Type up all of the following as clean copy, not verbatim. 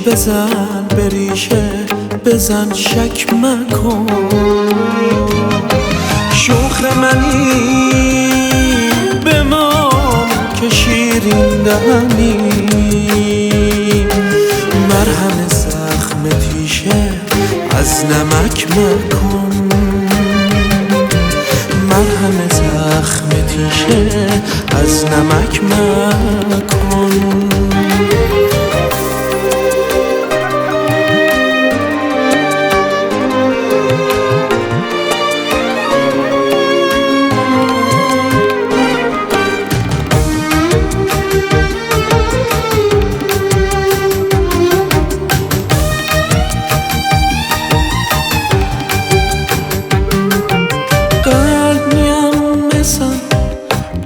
بزن به ریشه بزن شک مکن شوخ منی بمان که شیرین دهنی مرهم زخم تیشه از نمک مکن مرهم زخم تیشه از نمک مکن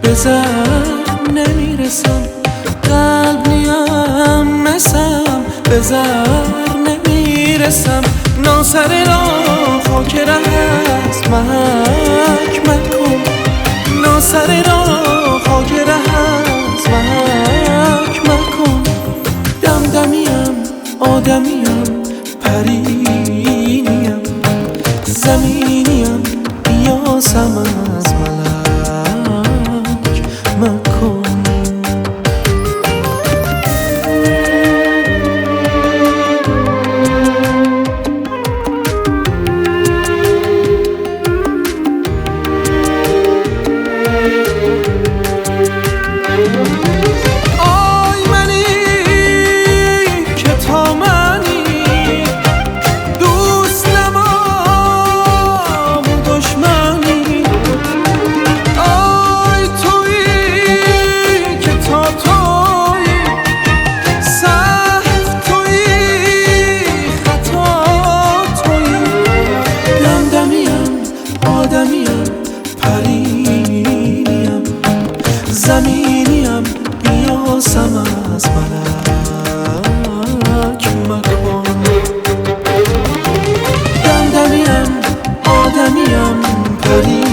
بزر نمیرسم قلب نیم مسم بزر نمیرسم ناسر را خاک ره است محک مکن ناسر را خاک ره است محک مکن دمدمیم آدمیم پرینیم زمینیم بیاسم از ملک مکن آی منی که تا منی دوست نمام دشمنی آی تویی که تا تویی سهو تویی خطا تویی دمدمیم آدمیم پرینیم زمینیم بیاسم از ملک مکن دمدمیم آدمیم پرینیم